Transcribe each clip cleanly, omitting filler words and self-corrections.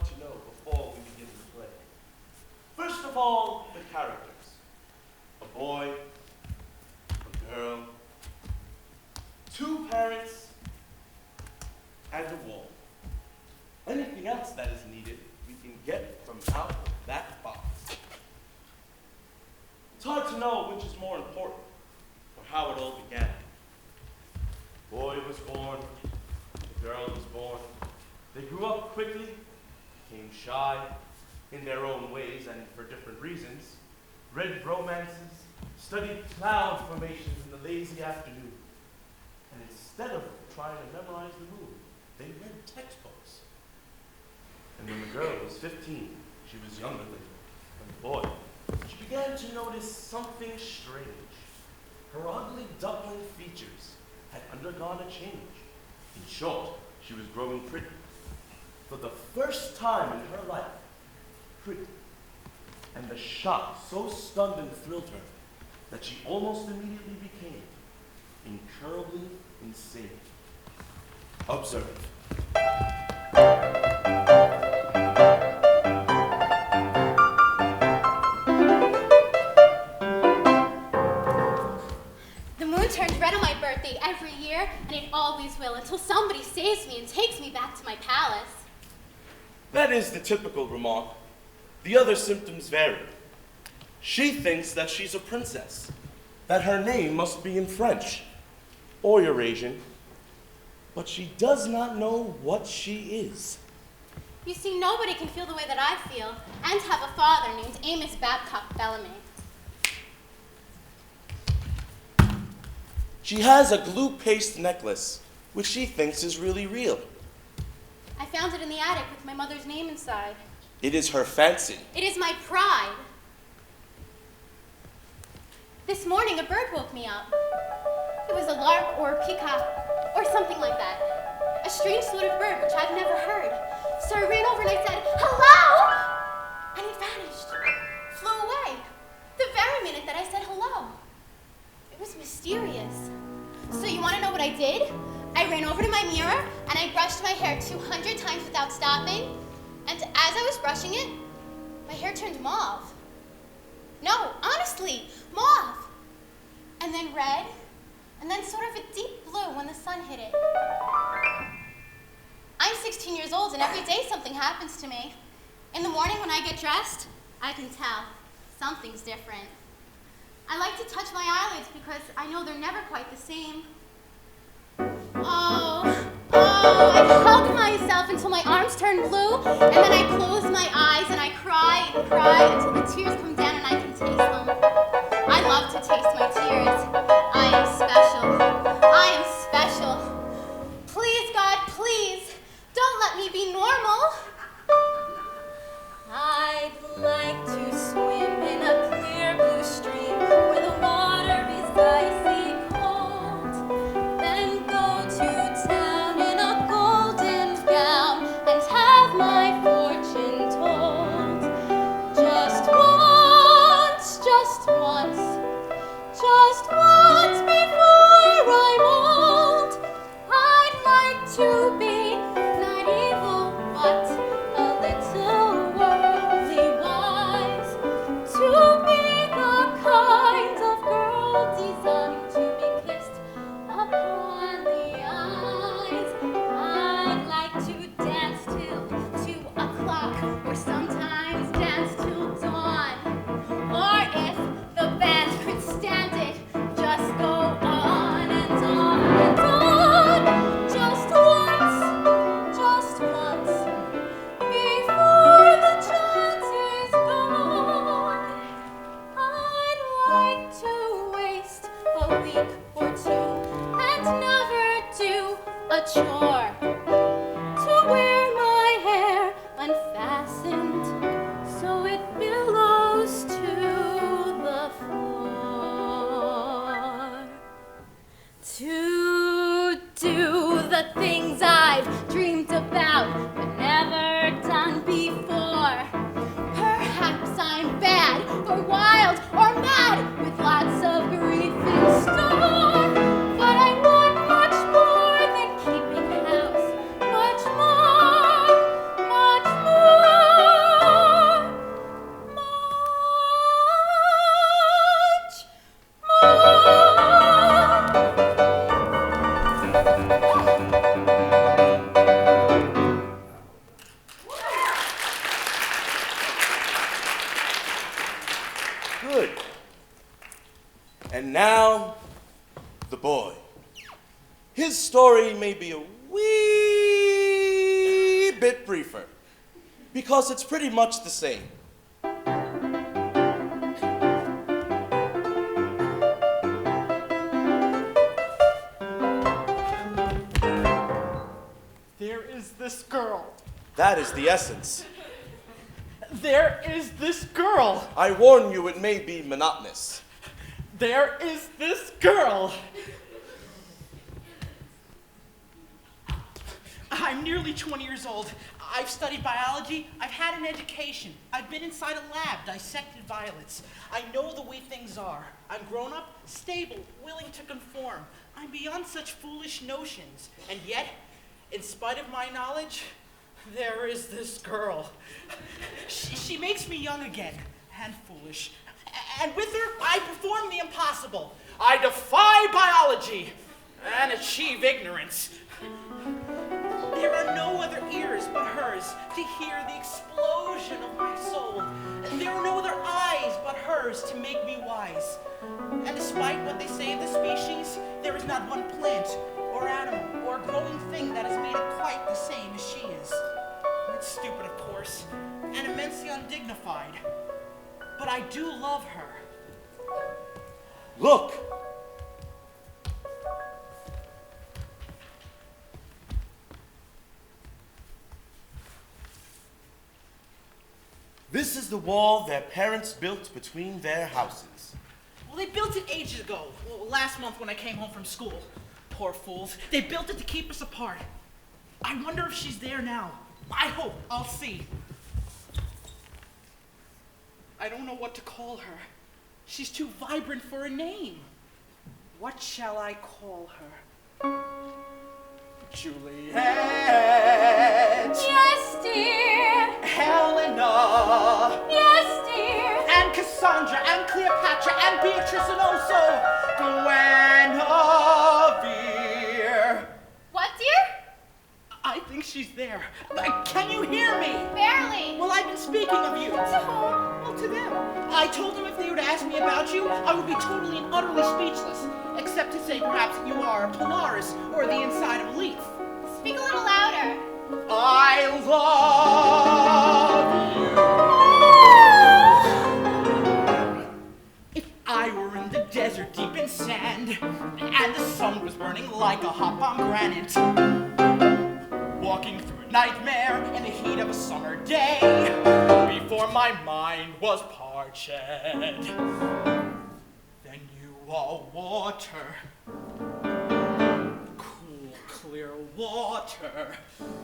want to know before we begin the play. First of all, the characters. A boy, a girl, two parents, and a wall. Anything else that is needed, we can get from out of that box. It's hard to know which is more important, or how it all began. The boy was born, the girl was born. They grew up quickly, became shy in their own ways and for different reasons, read romances, studied cloud formations in the lazy afternoon, and instead of trying to memorize the moon, they read textbooks. And when the girl was 15, she was younger than the boy, she began to notice something strange. Her ugly duckling features had undergone a change. In short, she was growing pretty. For the first time in her life, pretty. And the shock so stunned and thrilled her that she almost immediately became incurably insane. Observe. The moon turns red on my birthday every year, and it always will until somebody saves me and takes me back to my palace. That is the typical remark. The other symptoms vary. She thinks that she's a princess, that her name must be in French or Eurasian, but she does not know what she is. You see, nobody can feel the way that I feel and have a father named Amos Babcock Bellamy. She has a glue paste necklace, which she thinks is really real. I found it in the attic with my mother's name inside. It is her fancy. It is my pride. This morning, a bird woke me up. It was a lark or a peacock or something like that. A strange sort of bird which I've never heard. So I ran over and I said, "Hello!" And it vanished, flew away, the very minute that I said hello. It was mysterious. So you want to know what I did? I ran over to my mirror and I brushed my hair 200 times without stopping. And as I was brushing it, my hair turned mauve. No, honestly, mauve. And then red, and then sort of a deep blue when the sun hit it. I'm 16 years old, and every day something happens to me. In the morning when I get dressed, I can tell something's different. I like to touch my eyelids because I know they're never quite the same. I hug myself until my arms turn blue, and then I close my eyes and I cry and cry until the tears come down and I can taste them. I love to taste my tears. I am special. I am special. Please, God, please, don't let me be normal. I'd like to swim in a clear blue stream where the water is icy cold, then go to town in a golden gown and have my fortune told. Just once, just once, just once before I'm old. I'd like to be not evil, but a little worldly wise, to be the kind of girl designed to be kissed upon the eyes. I'd like to dance till 2 o'clock, or sometimes dance till dawn. Or if the band could stand it, just go on and on and on. Just once, before the chance is gone. I'd like to waste a week or two and never do a chore. To wear my hair unfastened so it billows to the floor. To do the things I've dreamed about but never done before. Perhaps I'm bad or wild or mad with lots of grief in store. But I want much more than keeping house. Much more, much more. Good. And now, the boy. His story may be a wee bit briefer, because it's pretty much the same. There is this girl. That is the essence. There is this girl. I warn you, it may be monotonous. There is this girl. I'm nearly 20 years old. I've studied biology. I've had an education. I've been inside a lab, dissected violets. I know the way things are. I'm grown up, stable, willing to conform. I'm beyond such foolish notions. And yet, in spite of my knowledge, there is this girl. She makes me young again, and foolish. And with her, I perform the impossible. I defy biology and achieve ignorance. There are no other ears but hers to hear the explosion of my soul. There are no other eyes but hers to make me wise. And despite what they say of the species, there is not one plant or animal or growing thing that is made up quite the same as she is. It's stupid, of course, and immensely undignified. But I do love her. Look! This is the wall their parents built between their houses. Well, they built it ages ago. Well, last month when I came home from school. Poor fools. They built it to keep us apart. I wonder if she's there now. I hope. I'll see. I don't know what to call her. She's too vibrant for a name. What shall I call her? Juliet. Yes, dear. Helena. Yes, dear. And Cassandra, and Cleopatra, and Beatrice, and also Guinevere. What, dear? I think she's there. Can you hear me? Barely. Well, I've been speaking of you. To whom? Well, to them. I told them if they were to ask me about you, I would be totally and utterly speechless, except to say perhaps that you are a Polaris or the inside of a leaf. Speak a little louder. I love you. If I were in the desert deep in sand, and the sun was burning like a hot pomegranate, walking through a nightmare in the heat of a summer day, before my mind was parched, then you are water, cool, clear water,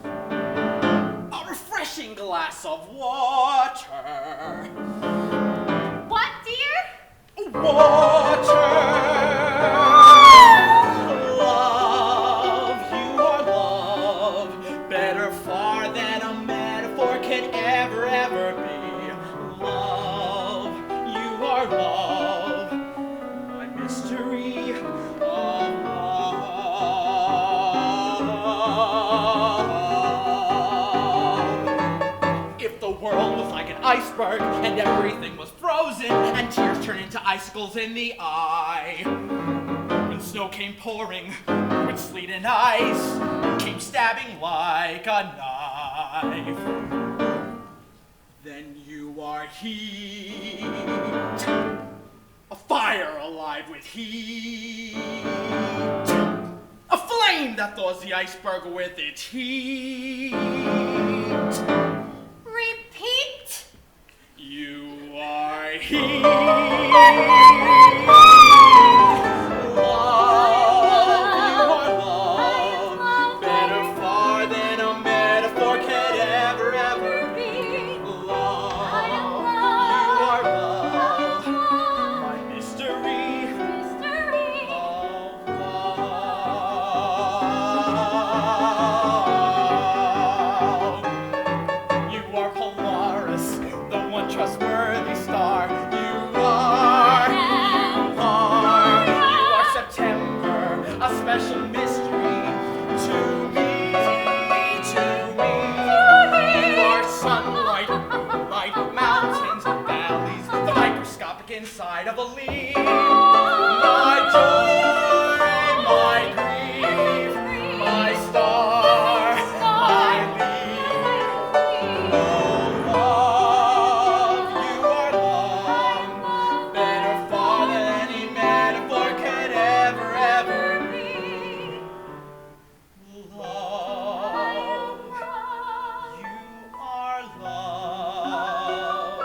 a refreshing glass of water. What, dear? Water. Love, you are love, better far than a metaphor can ever be. Love, you are love, my mystery of love. If the world was like an iceberg and everything was frozen and tears turned into icicles in the eye, when snow came pouring, when sleet and ice came stabbing like a knife, then you are heat, a fire alive with heat, a flame that thaws the iceberg with its heat. Repeat. You are heat. Trustworthy star, you are. You are September, a special mystery to me, to me. You are sunlight, moonlight, mountains, valleys, the microscopic inside inside of a leaf. My joy, my grief, my star, my leaf. Oh, love, you are love, better far than any metaphor could ever be. Love, you are love,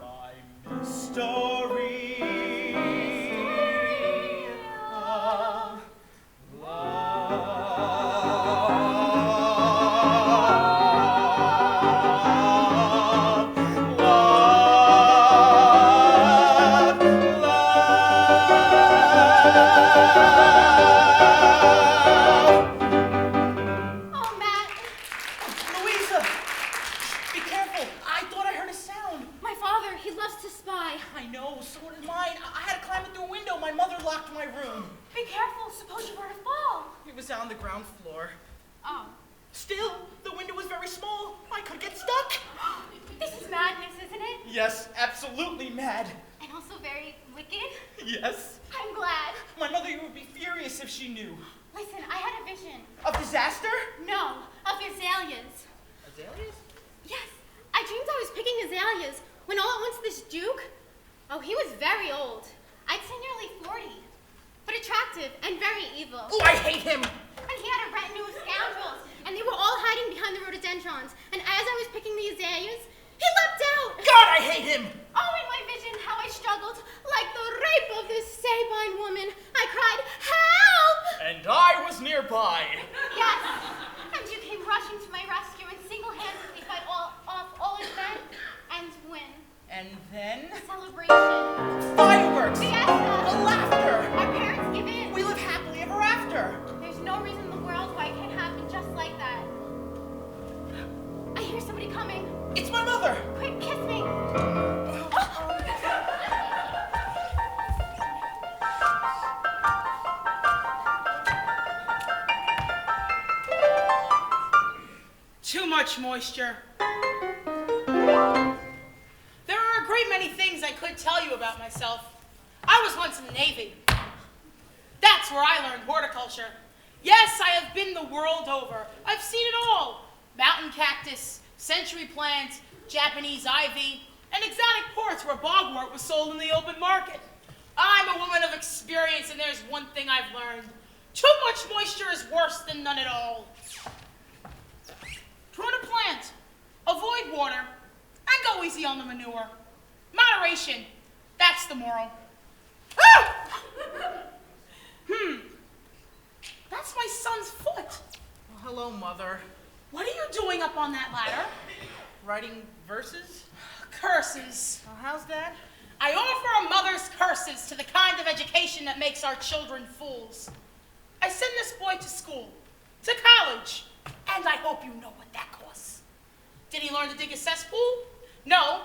my mystery of Oh, Matt. Louisa, be careful. I thought I heard a sound. My father, he loves to spy. I know, so did mine. I had to climb it through a window. My mother locked my room. Be careful, suppose you were to fall. It was on the ground floor. Oh. Still, the window was very small. I could get stuck. This is madness, isn't it? Yes, absolutely mad. And also very wicked. Yes. I'm glad. My mother would be furious if she knew. Listen, I had a vision. Of disaster? No, of azaleas. Azaleas? Yes, I dreamed I was picking azaleas when all at once this Duke, oh, he was very old. I'd say nearly 40, but attractive and very evil. Oh, I hate him. And he had a retinue of scoundrels, and they were all hiding behind the rhododendrons. And as I was picking the azaleas, he leapt out. God, I hate him. Oh, in my vision, how I struggled like the rape of this Sabine woman. I cried, help! And I was nearby. Yes, and you came rushing to my rescue and single-handedly fight off all his men and win. And then? Celebration. Fireworks. Fiesta. Laughter. Our parents give in. We live happily ever after. There's no reason in the world why it can't happen just like that. I hear somebody coming. It's my mother. Quick, kiss me. Too much moisture. There are a great many things I could tell you about myself. I was once in the Navy. That's where I learned horticulture. Yes, I have been the world over. I've seen it all. Mountain cactus, century plant, Japanese ivy, and exotic ports where bogwort was sold in the open market. I'm a woman of experience, and there's one thing I've learned. Too much moisture is worse than none at all. Prune a plant, avoid water, and go easy on the manure. Moderation, that's the moral. Ah! That's my son's foot. Well, hello, Mother. What are you doing up on that ladder? Writing verses? Curses. How's that? I offer a mother's curses to the kind of education that makes our children fools. I send this boy to school, to college, and I hope you know what that costs. Did he learn to dig a cesspool? No.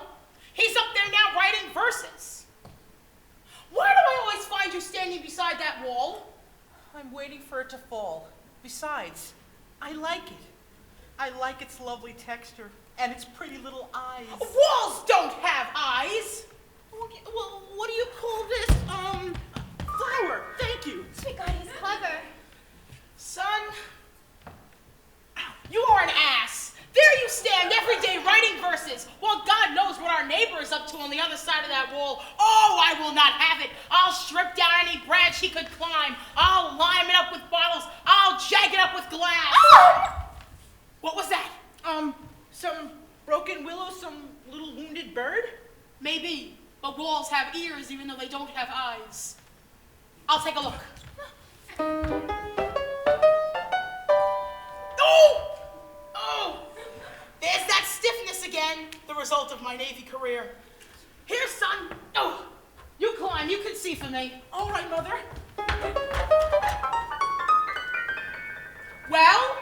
He's up there now writing verses. Why do I always find you standing beside that wall? I'm waiting for it to fall. Besides, I like it. I like its lovely texture and its pretty little eyes. Walls don't have eyes. Well, what do you call this? Flower. Thank you. Sweet God, he's clever. Son, you are an ass. There you stand every day writing verses, while God knows what our neighbor is up to on the other side of that wall. Oh, I will not have it. I'll strip down any branch he could climb. I'll lime it up with bottles. I'll jag it up with glass. What was that? Some broken willow, some little wounded bird? Maybe, but walls have ears even though they don't have eyes. I'll take a look. Oh! Oh! There's that stiffness again, the result of my Navy career. Here, son. Oh, you climb. You can see for me. All right, Mother. Well?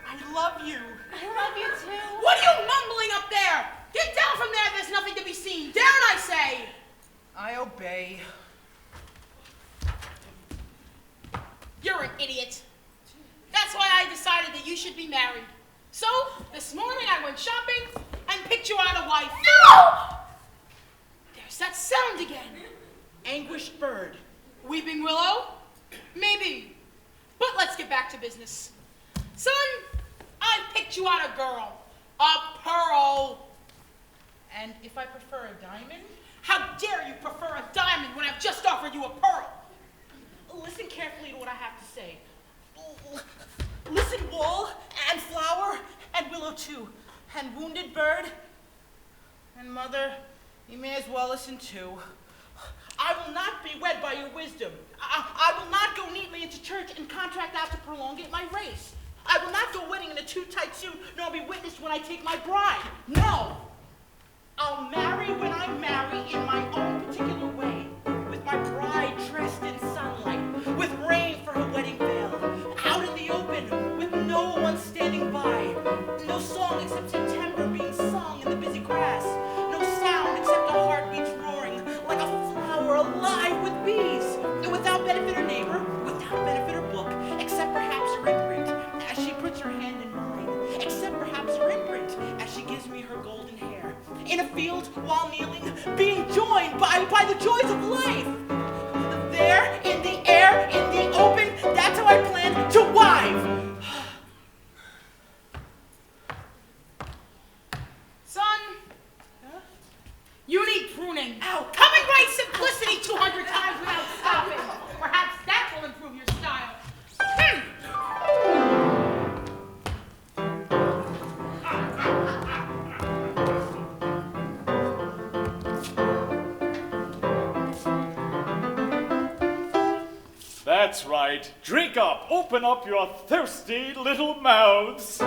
I love you. I love you too. What are you mumbling up there? Get down from there. There's nothing to be seen. Down, I say. I obey. You're an idiot. That's why I decided that you should be married. So, this morning I went shopping and picked you out a wife. No! There's that sound again? Anguished bird. Weeping willow? Maybe. But let's get back to business. Son, I picked you out a girl. A pearl. And if I prefer a diamond? How dare you prefer a diamond when I've just offered you a pearl? Listen carefully to what I have to say. Listen, wall, and flower, and willow too, and wounded bird, and mother, you may as well listen too. I will not be wed by your wisdom. I will not go neatly into church and contract out to prolongate my race. I will not go wedding in a too tight suit, nor be witnessed when I take my bride. No! I'll marry when I marry in my own particular way, with my bride dressed in sunlight, with rain for her wedding veil, out in the open, with no one standing by, no song except September being sung in the busy grass, no sound except a heartbeat's roaring like a flower alive with bees, without benefit or neighbor, without benefit or book, except perhaps her imprint as she puts her hand in mine, except perhaps her imprint as she gives me her golden hair, in a field while kneeling, being joined by the joys of life. There, in the air, in the open, that's how I plan to wive. Son, you need pruning. Ow. Coming right simplicity 200 times without stopping. Perhaps that will improve your style. That's right. Drink up. Open up your thirsty little mouths.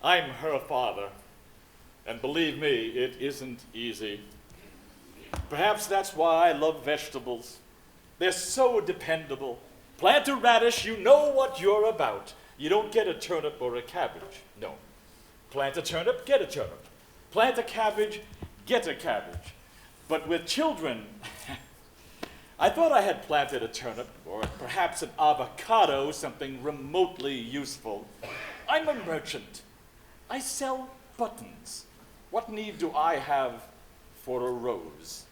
I'm her father, and believe me, it isn't easy. Perhaps that's why I love vegetables. They're so dependable. Plant a radish, you know what you're about. You don't get a turnip or a cabbage, no. Plant a turnip, get a turnip. Plant a cabbage, get a cabbage. But with children, I thought I had planted a turnip, or perhaps an avocado, something remotely useful. I'm a merchant. I sell buttons. What need do I have for a rose?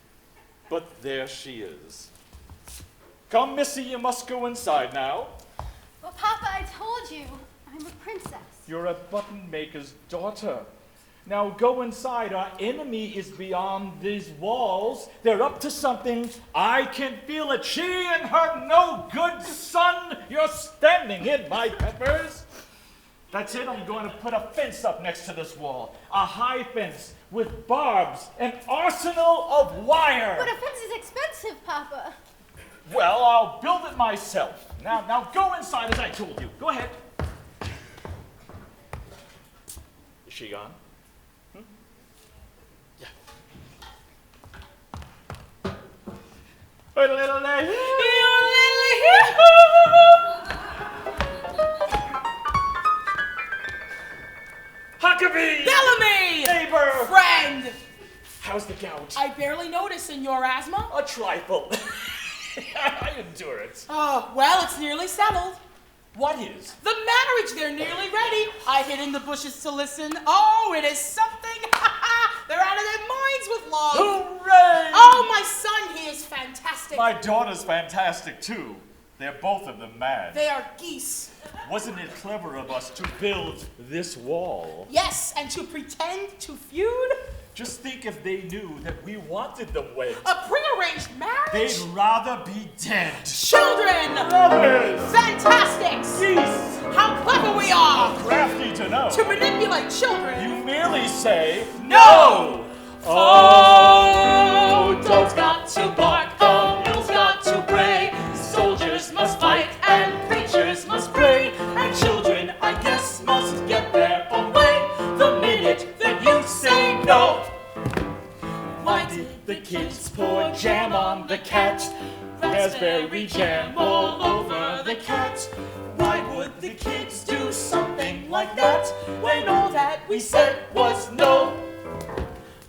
But there she is. Come, Missy, you must go inside now. Well, Papa, I told you, I'm a princess. You're a button maker's daughter. Now go inside. Our enemy is beyond these walls. They're up to something. I can feel it. She and her no good son. You're standing in my peppers. That's it. I'm going to put a fence up next to this wall. A high fence with barbs, an arsenal of wire. But a fence is expensive, Papa. Well, I'll build it myself. Now go inside as I told you. Go ahead. Is she gone? Yeah. Huckabee! Bellamy! Neighbor! Friend! How's the gout? I barely notice in your asthma. A trifle. I endure it. Oh, well, it's nearly settled. What is? The marriage, they're nearly ready. I hid in the bushes to listen. Oh, it is something. They're out of their minds with love. Hooray! Oh, my son, he is fantastic. My daughter's fantastic, too. They're both of them mad. They are geese. Wasn't it clever of us to build this wall? Yes, and to pretend to feud. Just think if they knew that we wanted them wed. A prearranged marriage. They'd rather be dead. Children. Brothers! Fantastics. Geese! How clever we are. Crafty to know. To manipulate children. You merely say, No! Oh, dogs got to bark, oh, mules got to bray. Soldiers must fight and preachers must pray. And children, I guess, must get their own way the minute that you say no. Why did the kids pour jam on the cat? Raspberry jam all over the cat. Why would the kids do something like that when all that we said was no?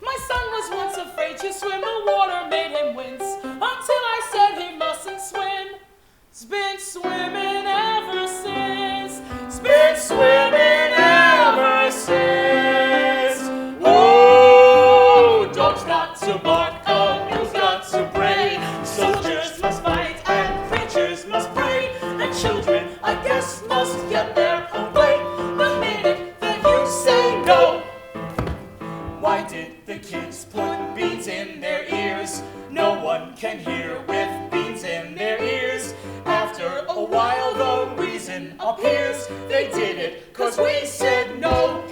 My son was once afraid to swim, the water made him wince, until I said he mustn't swim. He's been swimming ever since. here's they did it, 'cause we said no.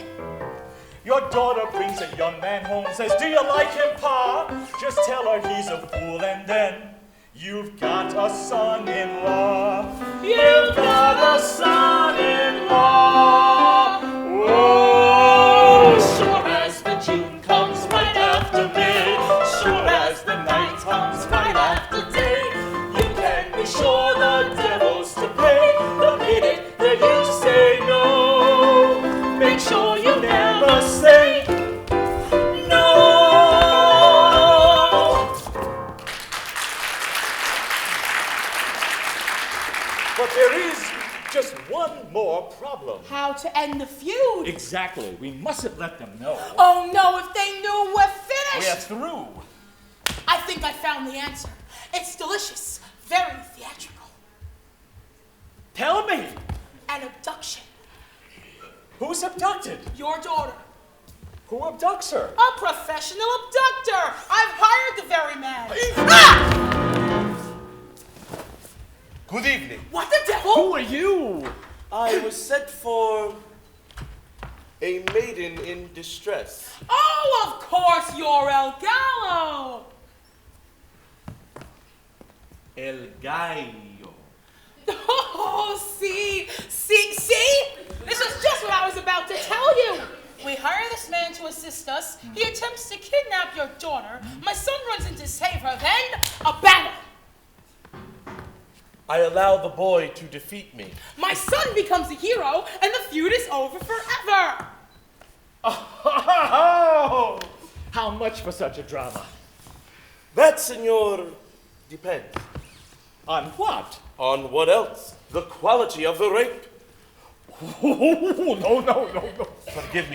Your daughter brings a young man home, says, do you like him, Pa? Just tell her he's a fool, and then you've got a son-in-law. You've got a son-in-law. Oh, sure as the June comes right after May, sure as the night comes right after day, you can be sure the devil's to pay the minute that you say no. Make sure you never say no. But there is just one more problem. How to end the feud? Exactly. We mustn't let them know. Oh no, if they knew, we're finished! We're through. I think I found the answer. It's delicious, very theatrical. Tell me, An abduction. who's abducted? Your daughter. Who abducts her? A professional abductor. I've hired the very man. Ah! Good evening. What the devil? Who are you? I was sent for a maiden in distress. Oh, of course you're El Gallo. El Gallo. Oh, see? This is just what I was about to tell you. We hire this man to assist us. He attempts to kidnap your daughter. My son runs in to save her. Then, a battle. I allow the boy to defeat me. My son becomes a hero, and the feud is over forever. Oh, how much for such a drama? That, senor, depends. On what? On what else? The quality of the rape. No. Forgive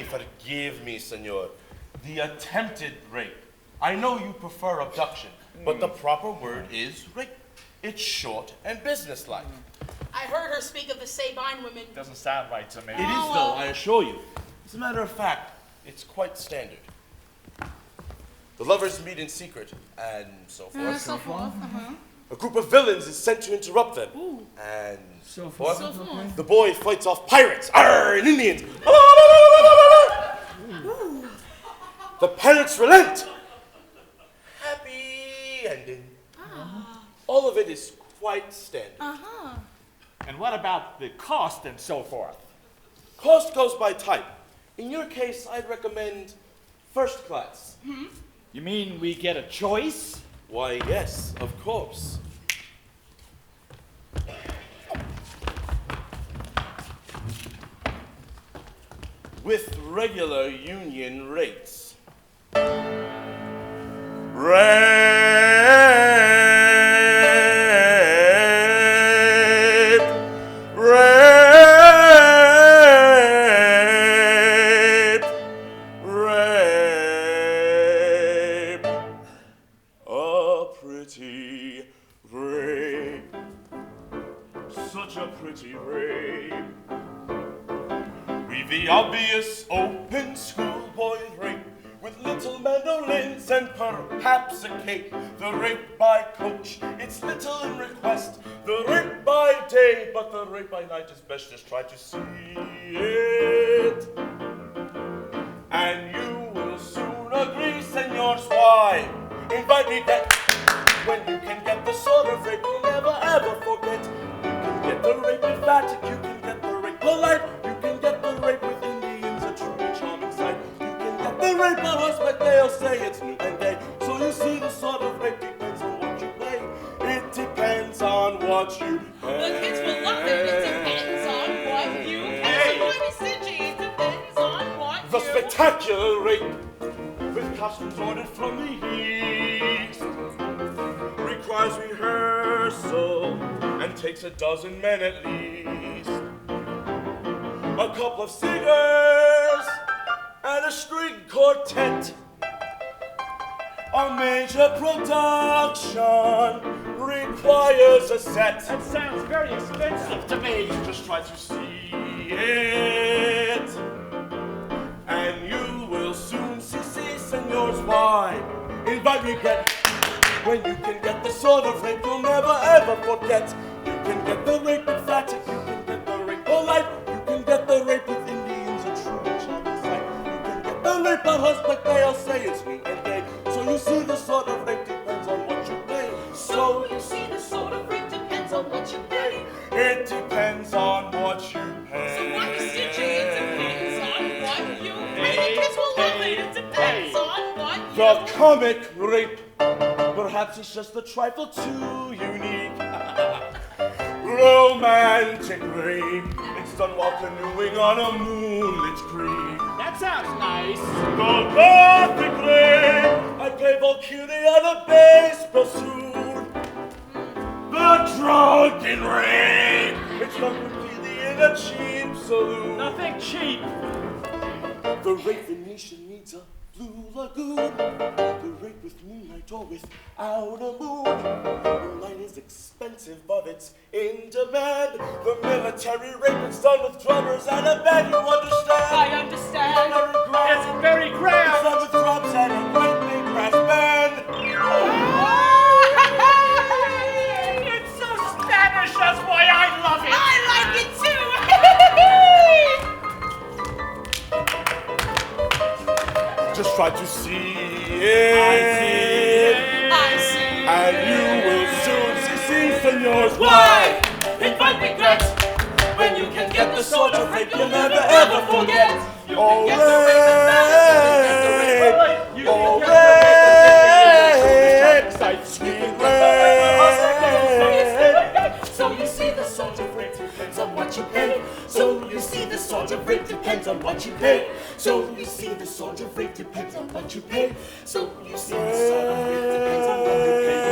me, senor. The attempted rape. I know you prefer abduction, but the proper word is rape. It's short and businesslike. I heard her speak of the Sabine women. Doesn't sound right to me. It is, though, I assure you. As a matter of fact, it's quite standard. The lovers meet in secret, and so forth. A group of villains is sent to interrupt them, and so forth. The boy fights off pirates, and Indians. The pirates relent. Happy ending. All of it is quite standard. And what about the cost and so forth? Cost goes by type. In your case, I'd recommend first class. You mean we get a choice? Why, yes, of course. With regular union rates. Such a pretty rape. We've the obvious open schoolboy rape with little mandolins and perhaps a cake. The rape by coach, it's little in request. The rape by day, but the rape by night is best. Just try to see it, and you will soon agree, senors. Why invite me back when you can get the sort of rape you'll never ever forget? Get the rape emphatic, you can get the rape polite, you can get the rape with Indians, a truly charming sight. You can get the rape on horseback, they'll say it's new and gay. So you see, the sort of rape depends on what you play. It depends on what you pay. The kids will love it. It depends on what you pay. It depends on what The you spectacular rape with costumes ordered from the east requires rehearsal and takes a dozen men at least. A couple of singers and a string quartet. A major production requires a set. That sounds very expensive to me. Just try to see it, and you will soon see, senors, why invite me back when you can get the sort of rape you'll never ever forget. You can get the rape emphatic, you can get the rape polite. polite. You can get the rape with Indians, a truly charming sight. You can get the rape on horseback, they'll say it's new and gay. So you see the sort of rape depends on what you pay. So you see the sort of rape depends on what you pay. It depends on what you pay. So what is it, Jay? It depends on what you pay. The kids will love it. It depends on what you The comic rape, perhaps it's just a trifle too unique. Romantic rape, it's done while canoeing on a moonlit creek. That sounds nice. The gothic rape, I play Valkyrie on a bass bassoon. The drunken rape, it's done completely in a cheap saloon. Nothing cheap. The rape Venetian needs a blue lagoon. The rape with moonlight or without a moon. Moonlight is expensive, but it's in demand. The military rape is done with drummers and a band, you understand? I understand. It's very grand. It's done with drums and a great big brass band. It's so Spanish, that's why I love it. I like it too. Just try to see it. I see. And you will soon see, senors. Why invite regrets when you can get the sort of rape you'll never ever forget? You can get the rape and you can get the rape and so you see the sort of rape depends on what you pay. So you see the sort of rape depends on what you pay. So you see the sort of rape depends on what you pay. So you see the sort of rape depends on what you pay.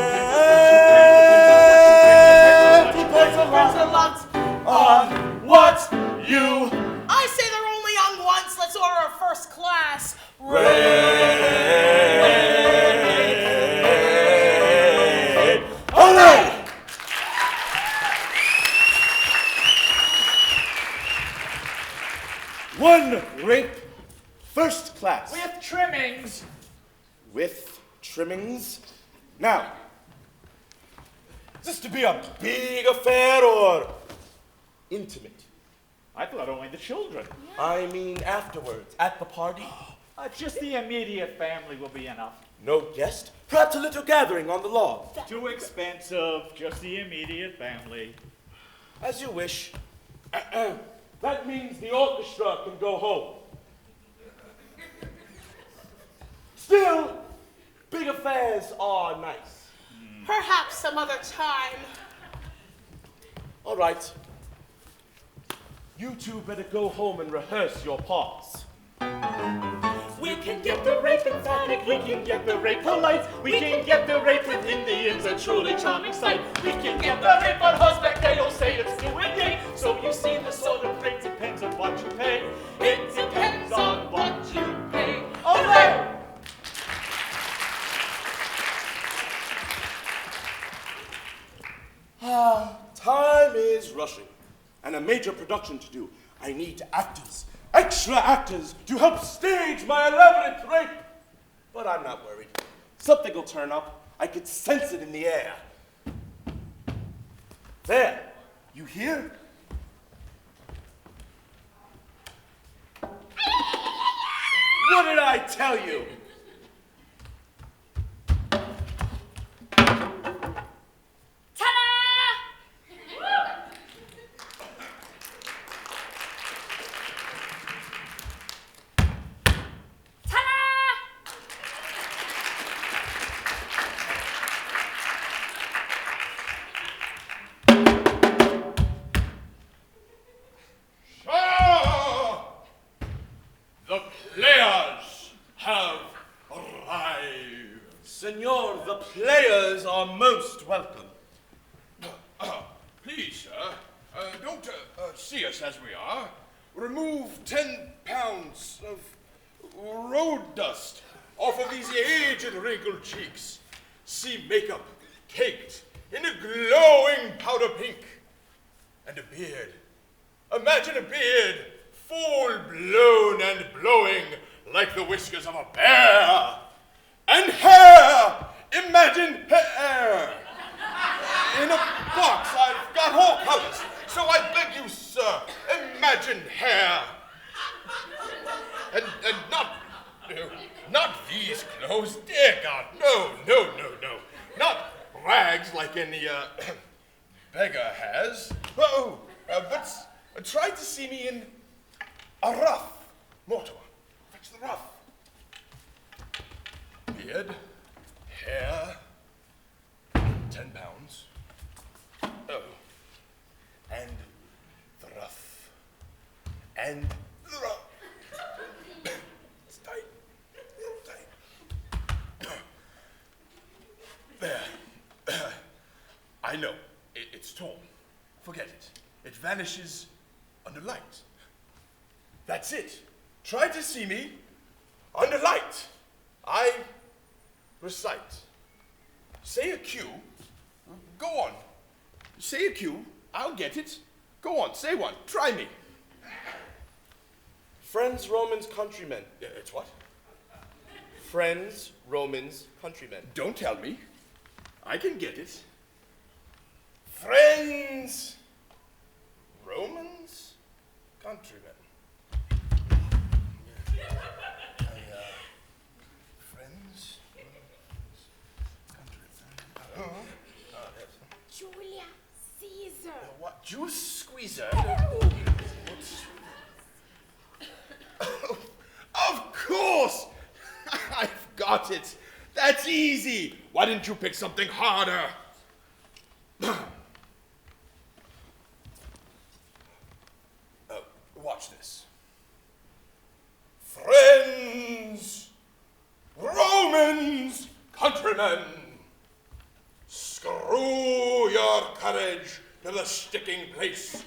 Depends a lot on what you. I say they're only on once. Let's order a first class. Hooray! One rape, first class. With trimmings. With trimmings. Now, is this to be a big affair or intimate? I thought only the children. I mean afterwards, at the party. Just the immediate family will be enough. No guest? Perhaps a little gathering on the lawn. Too expensive, just the immediate family. As you wish. That means the orchestra can go home. Still, big affairs are nice. Perhaps some other time. All right. You two better go home and rehearse your parts. We can get the rape emphatic, we can get the rape polite, we can get the rape with Indians, a truly charming sight. We can get the rape on horseback, they'll say it's new and gay. So you see the sort of rape depends on what you pay. It depends on what you pay. Olé! Time is rushing, and a major production to do. I need actors, extra actors, to help stage my elaborate rape. But I'm not worried. Something will turn up. I could sense it in the air. There, you hear? What did I tell you? Senor, the players are most welcome. Please, sir, don't see us as we are. Remove 10 pounds of road dust off of these aged, wrinkled cheeks. See makeup caked in a glowing powder pink. And a beard. Imagine a beard full blown and blowing like the whiskers of a bear. And hair! Imagine hair! In a box, I've got all colors. So I beg you, sir, imagine hair. And not these clothes. Dear God, no. Not rags like any beggar has. Oh, but try to see me in a ruff. Mortimer, fetch the ruff. Beard, hair, 10 pounds. Oh, and the ruff. And the ruff. It's tight. There. I know. It's torn. Forget it. It vanishes under light. That's it. Try to see me under light. I recite. Say a cue. Go on. Say a cue. I'll get it. Go on. Say one. Try me. Friends, Romans, countrymen. It's what? Friends, Romans, countrymen. Don't tell me. I can get it. Friends, Romans, countrymen. Friends, countrymen. Julia Caesar. What? Juice squeezer? Of course! I've got it. That's easy. Why didn't you pick something harder? Watch this. Friends, Romans, countrymen, screw your courage to the sticking place,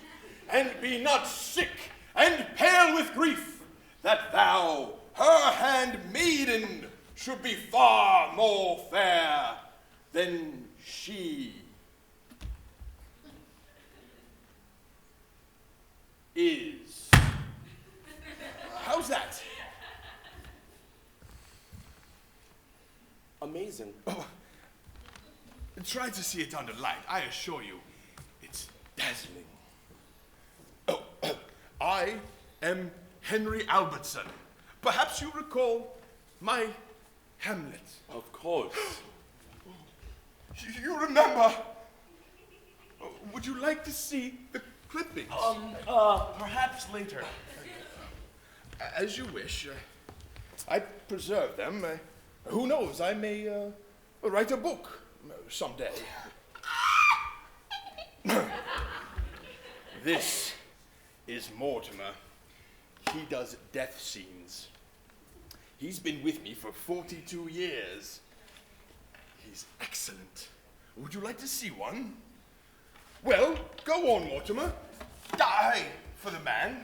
and be not sick and pale with grief, that thou, her handmaiden, should be far more fair than she is. How's that? Amazing. Try to see it under light. I assure you, it's dazzling. Oh, I am Henry Albertson. Perhaps you recall my Hamlet. Of course. You remember? Would you like to see the clippings? Perhaps later. As you wish. I preserve them. Who knows? I may write a book someday. This is Mortimer. He does death scenes. He's been with me for 42 years. He's excellent. Would you like to see one? Well, go on, Mortimer. Die for the man.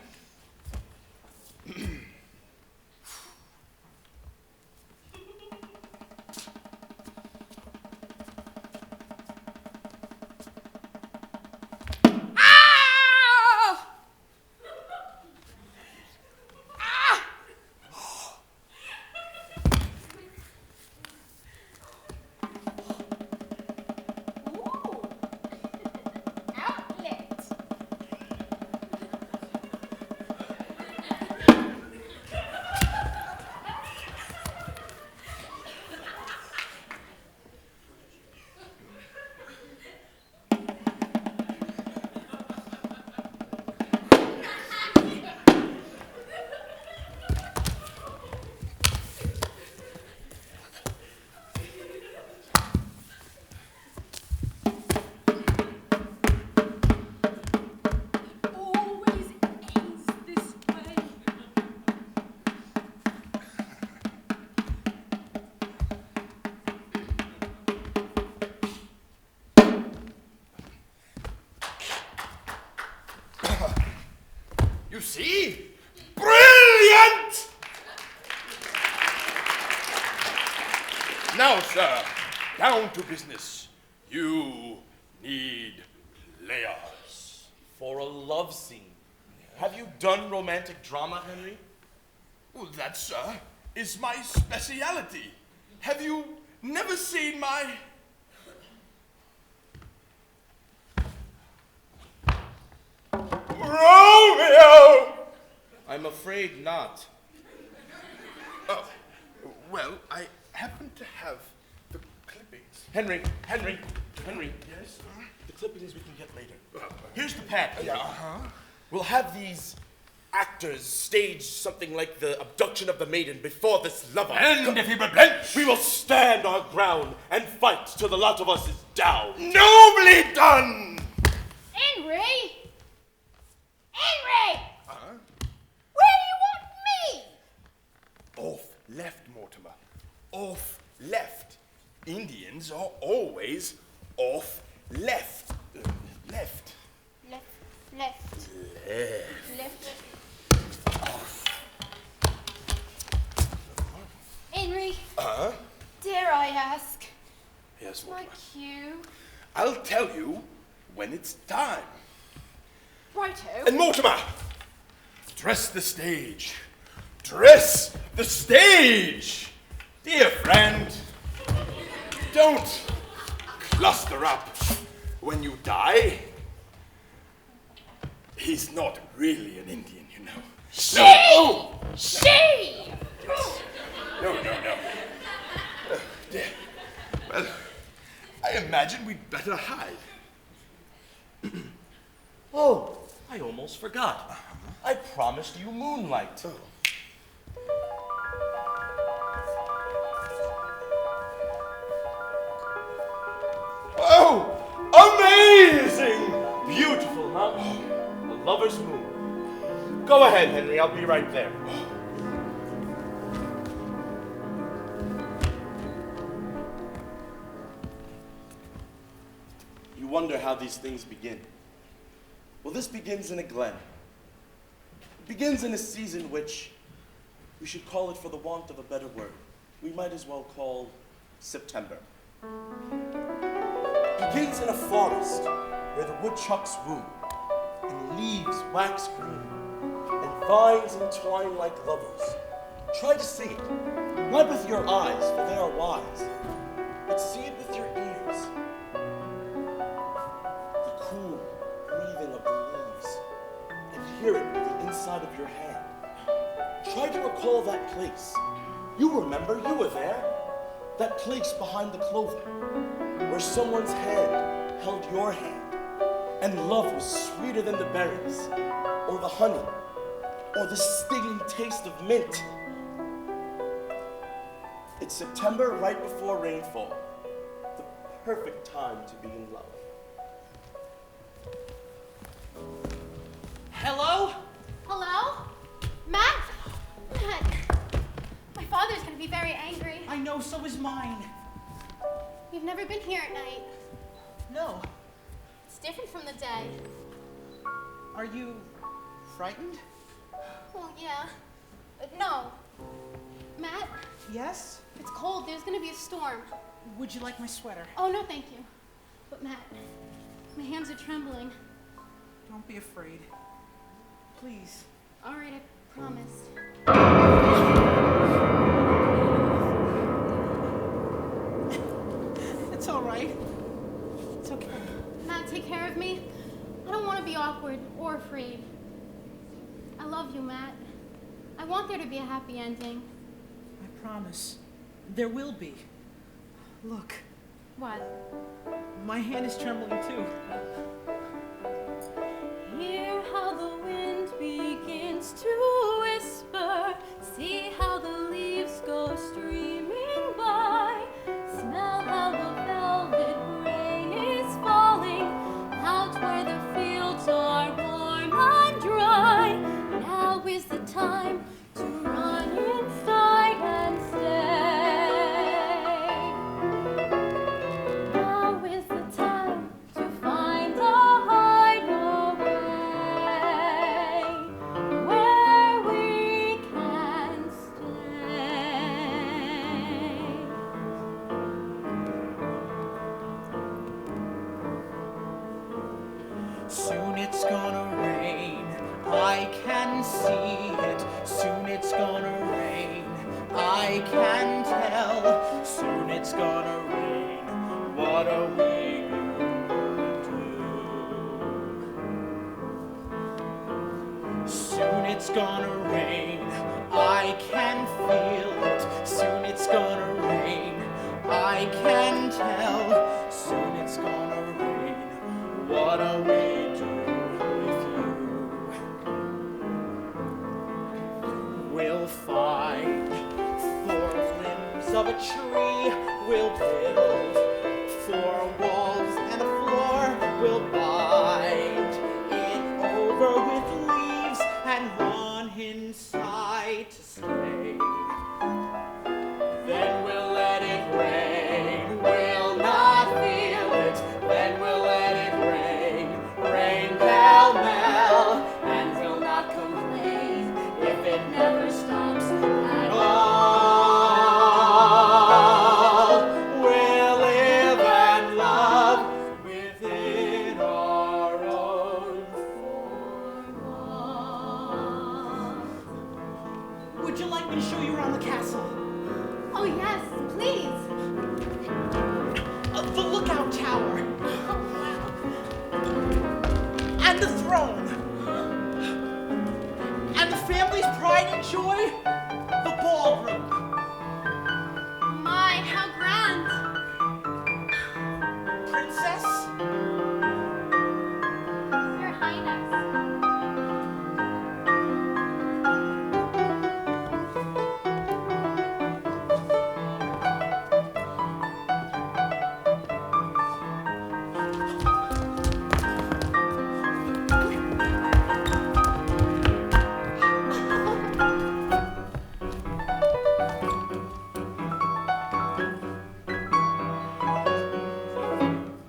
See? Brilliant! Now, sir, down to business. You need layers. For a love scene. Have you done romantic drama, Henry? Well, that, sir, is my speciality. Have you never seen my... Romeo I'm afraid not. Oh, well, I happen to have the clippings. Henry. Yes? The clippings we can get later. Here's the pad. Uh-huh. We'll have these actors stage something like the abduction of the maiden before this lover. And if he relents, We will stand our ground and fight till the lot of us is down. nobly done! Henry! Henry! Uh-huh. Where do you want me? Off left, Mortimer. Off left. Indians are always off left. Left. Left. Henry, Uh-huh. dare I ask, Yes, my Mortimer. cue? I'll tell you when it's time. Righto. And Mortimer, dress the stage. Dress the stage! Dear friend, don't cluster up when you die. He's not really an Indian, you know. She! No. She! No. Dear. Well, I imagine we'd better hide. Oh, I almost forgot. I promised you moonlight. Oh, amazing! Beautiful, huh? A lover's moon. Go ahead, Henry. I'll be right there. You wonder how these things begin. Well, this begins in a glen. It begins in a season which we should call it, for the want of a better word, we might as well call September. It begins in a forest where the woodchucks woo, and leaves wax green, and vines entwine like lovers. Try to see it, not with your eyes, for they are wise, but see it with your ears. The cool breathing of the leaves, and hear it with the inside of your hand. Try to recall that place. You remember, you were there. That place behind the clover, where someone's hand held your hand, and love was sweeter than the berries, or the honey, or the stinging taste of mint. It's September, right before rainfall, the perfect time to be in love. Hello? Hello? Matt? Matt, my father's gonna be very angry. I know, so is mine. You've never been here at night. No. It's different from the day. Are you frightened? Well, yeah. No. Matt, Yes? it's cold. There's gonna be a storm. Would you like my sweater? Oh, no, thank you. But Matt, my hands are trembling. Don't be afraid. Please. All right, I promise. It's all right. It's okay. Matt, take care of me. I don't want to be awkward or afraid. I love you, Matt. I want there to be a happy ending. I promise. There will be. Look, What? my hand is trembling too. Hear how the wind begins to whisper. See how the leaves go streaming by. Smell how the velvet rain is falling out where the fields are warm and dry. Now is the time to run inside and stay. Now is the time to find a hideaway where we can stay. Soon it's gonna rain. I can see it. Soon it's gonna rain. I can tell. Soon it's gonna rain. What are we gonna do? Soon it's gonna rain. I can feel it. Soon it's gonna rain. I can tell. Soon it's gonna rain. What do we do with you? We'll find 4 limbs of a tree. We'll build 4 walls and a floor. We'll bind it over with leaves and run inside to stay. Then we'll let it rain. We'll not feel it. Then we'll let it rain. Rain pell-mell. And will not complain if it never stops at all. We'll live and love within our own 4 walls. Would you like me to show you around the castle? Oh yes, please. The lookout tower Oh wow. and the throne and the family's pride and joy, the ballroom. My, how grand. Princess, Your Highness.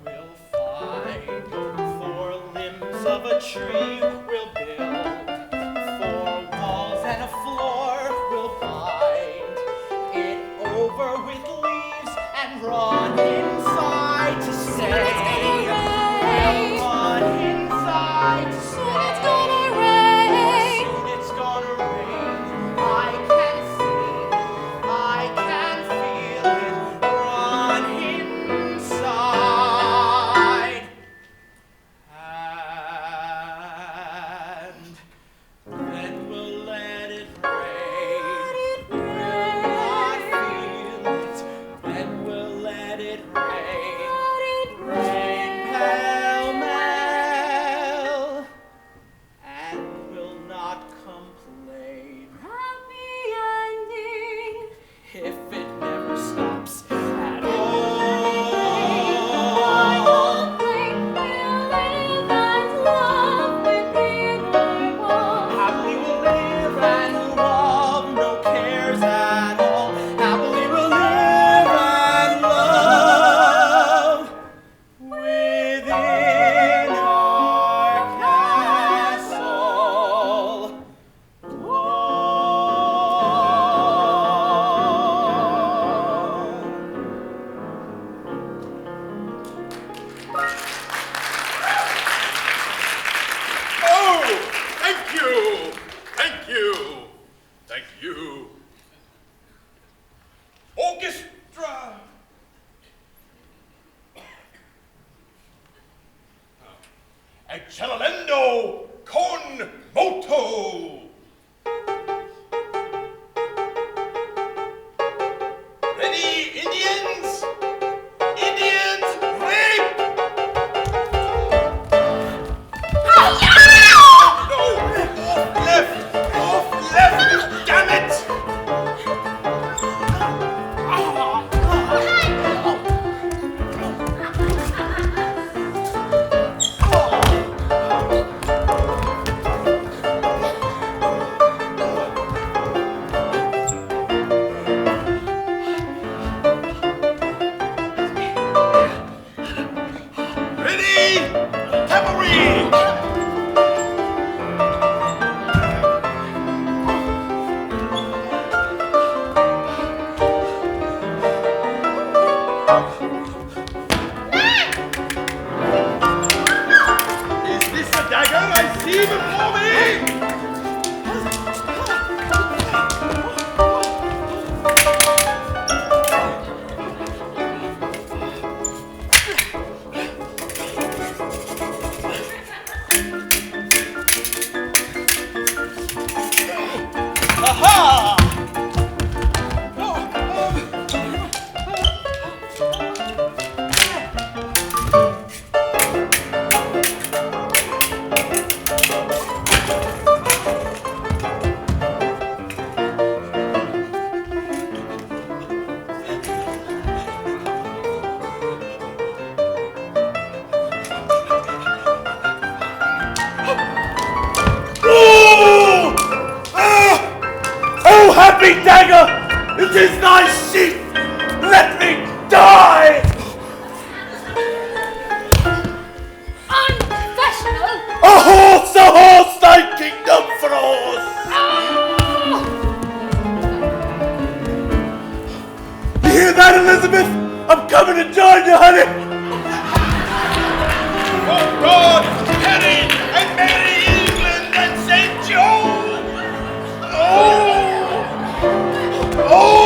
we'll find 4 limbs of a tree. We'll build 4 walls and a floor. We'll bind it over with leaves and run inside to stay. We'll run inside to Soon stay. it's gonna rain. Soon it's gonna rain. I can see it. I can feel it. Run inside. And then we'll let it rain. We'll not feel it. Then we'll let it rain. Rain pell-mell. And will not complain Happy ending. if it never stops at all. Happily we'll live and love, no cares at all. Happily we'll live and love within our castle Oh, thank you. Thank you. Thank you. Orchestra. Eccellendo con moto. Ready, Indians? Indians, rape! No! Off left! Damn it! me, dagger! It is thy sheath! Let me die! Unprofessional! A horse, thy kingdom for a horse! You hear that, Elizabeth? I'm coming to join you, honey! Oh God, Harry and Mary England and St. John! Oh! Oh!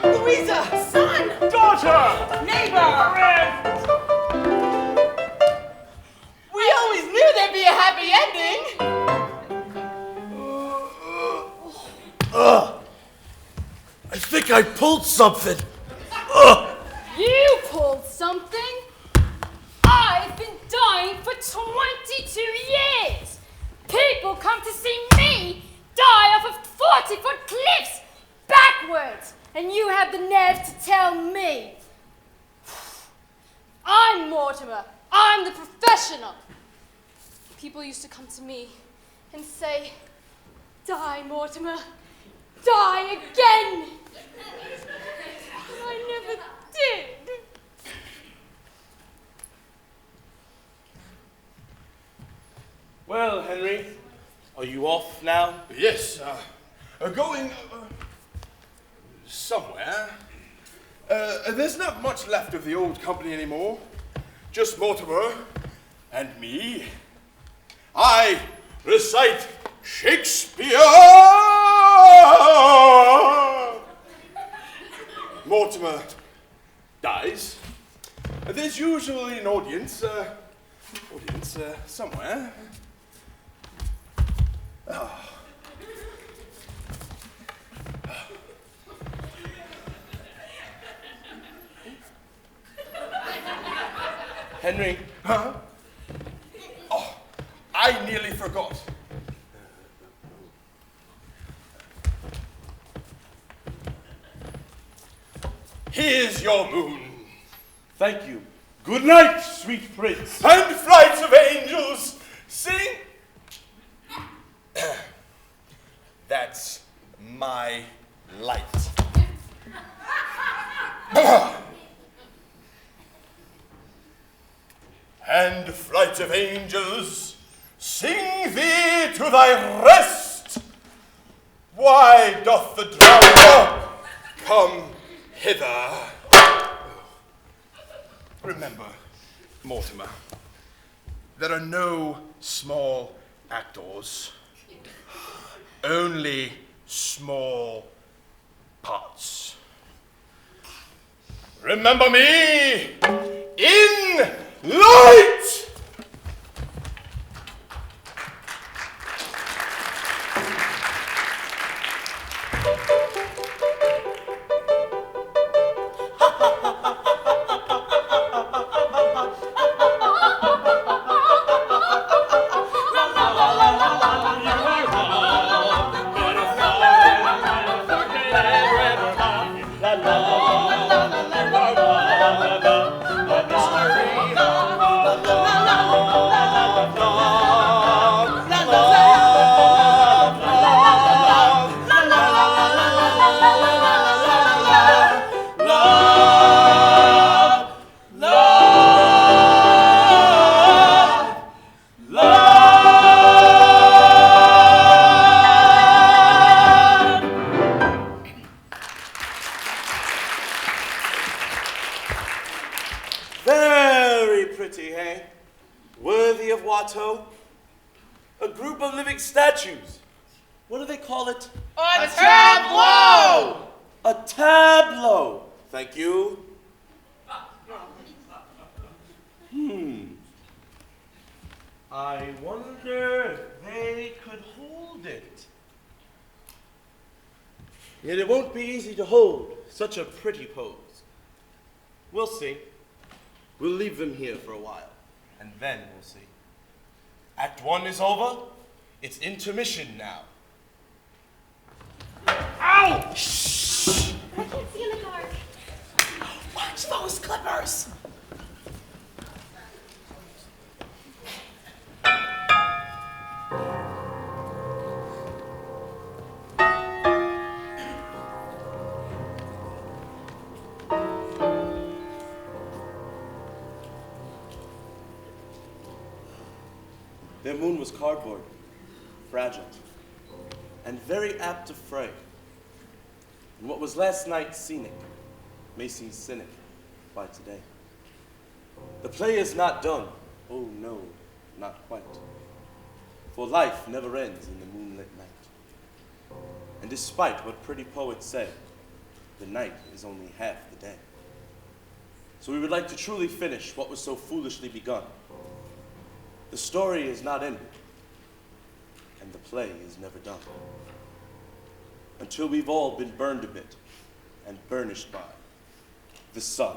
Louisa! Son! Daughter! Neighbor! Friend! We always knew there'd be a happy ending! I think I pulled something. You pulled something? I've been dying for 22 years! People come to see me die off of 40-foot cliffs backwards, and you have the nerve to tell me. I'm Mortimer. I'm the professional. People used to come to me and say, "Die, Mortimer. Die again." I never did. Well, Henry, are you off now? Yes, going somewhere. There's not much left of the old company anymore. Just Mortimer and me. I recite Shakespeare. Mortimer dies. There's usually an audience somewhere. Henry, Huh? Oh, I nearly forgot. Here's your moon. thank you. Good night, sweet prince. And flights of angels sing. That's my light. And flight of angels sing thee to thy rest. Why doth the drowner come hither? Remember, Mortimer, there are no small actors, only small parts. Remember me in light! Very pretty, eh? Worthy of Watteau. A group of living statues. What do they call it? A tableau! A tableau. Thank you. I wonder if they could hold it. Yet it won't be easy to hold such a pretty pose. We'll see. We'll leave them here for a while, and then we'll see. Act 1 is over. It's intermission now. Ow! Shh! I can't see in the dark. Watch those clippers! Their moon was cardboard, fragile, and very apt to fray. And what was last night scenic may seem cynic by today. The play is not done, oh no, not quite. For life never ends in the moonlit night. And despite what pretty poets say, the night is only half the day. So we would like to truly finish what was so foolishly begun. The story is not ended, and the play is never done. Until we've all been burned a bit and burnished by the sun.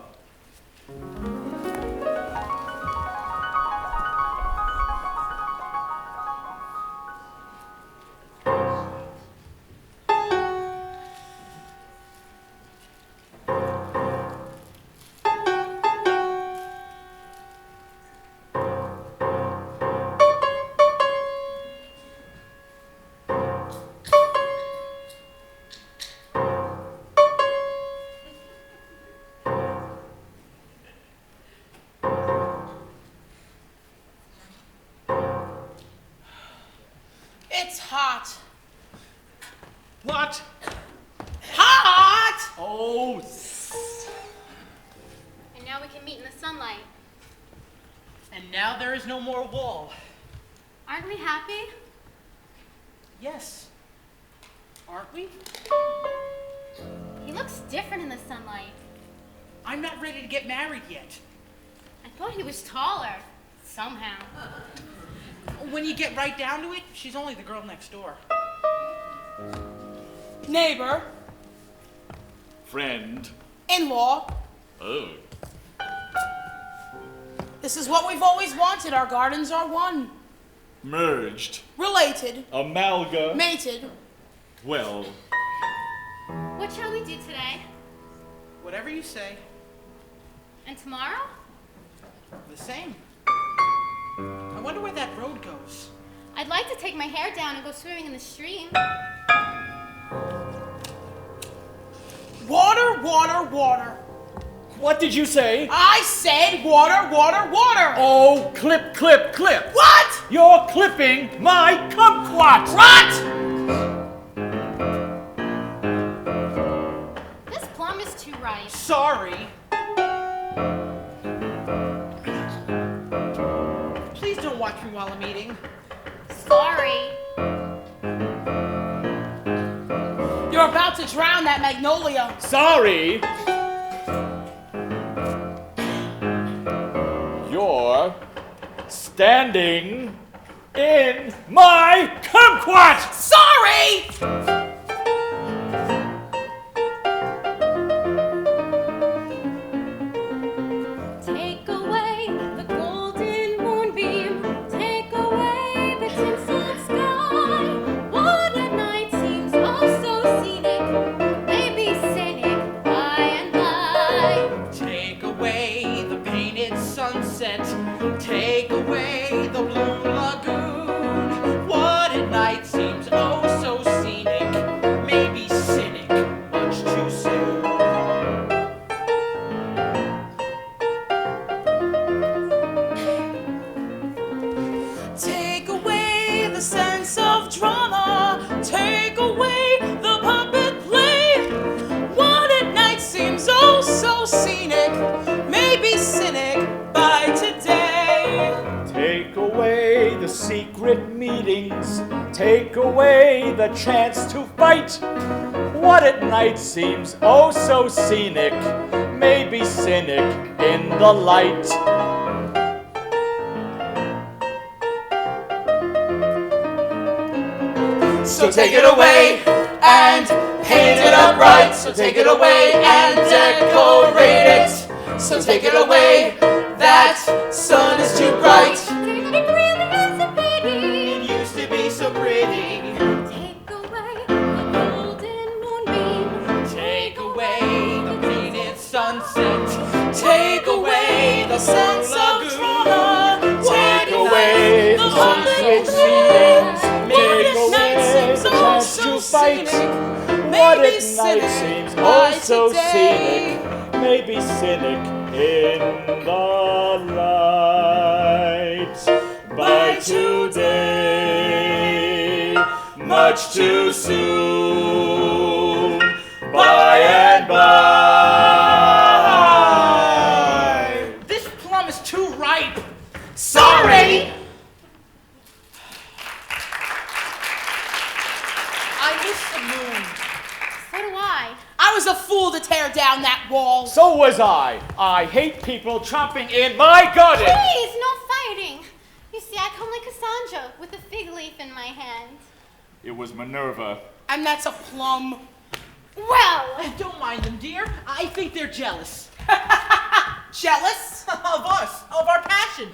It's hot. What? Hot! Oh, And now we can meet in the sunlight. And now there is no more wall. Aren't we happy? Yes. Aren't we? He looks different in the sunlight. I'm not ready to get married yet. I thought he was taller. Somehow. When you get right down to it, she's only the girl next door. Neighbor. friend. In-law. Oh. This is what we've always wanted. Our gardens are one. Merged. Related. Amalga. Mated. Well. What shall we do today? Whatever you say, And tomorrow? the same. I wonder where that road goes. I'd like to take my hair down and go swimming in the stream. Water, water, water. What did you say? I said water, water, water. Oh, clip, clip, clip. What? You're clipping my kumquat. Rot! This plum is too ripe. Sorry. Please don't watch me while I'm eating. Sorry. You're about to drown that magnolia. Sorry. You're standing in my kumquat. Sorry! Take away the golden moonbeam. Take away the tinseled sky. What a night seems oh so scenic. Maybe cynic by and by. Take away the painted sunset. Take away the blue lagoon. What at night seems oh so scenic. Maybe cynic, much too soon. Take away the sense of drama. Take away the puppet play. What at night seems oh so scenic. Maybe cynic by today. Take away the secret meetings. Take away the chance to fight. What at night seems oh so scenic. Maybe cynic in the light. So take it away and paint it up right. So take it away and decorate it. So take it away, that sun is too bright. It really is a pity. It used to be so pretty. Take away the golden sense of trauma. Take away the secret meanings. Take away the chance to fight. What at night seems oh so scenic. Maybe cynic in the light. By today, much too soon. By and by. This plum is too ripe. Sorry! I miss the moon. So do I. I was a fool to tear down that wall. So was I. I hate people chomping in my garden. Please, no fighting. You see, I come like Cassandra with a fig leaf in my hand. It was Minerva. And that's a plum. Well, Oh, don't mind them, dear. I think they're jealous. Jealous? Of us, of our passion.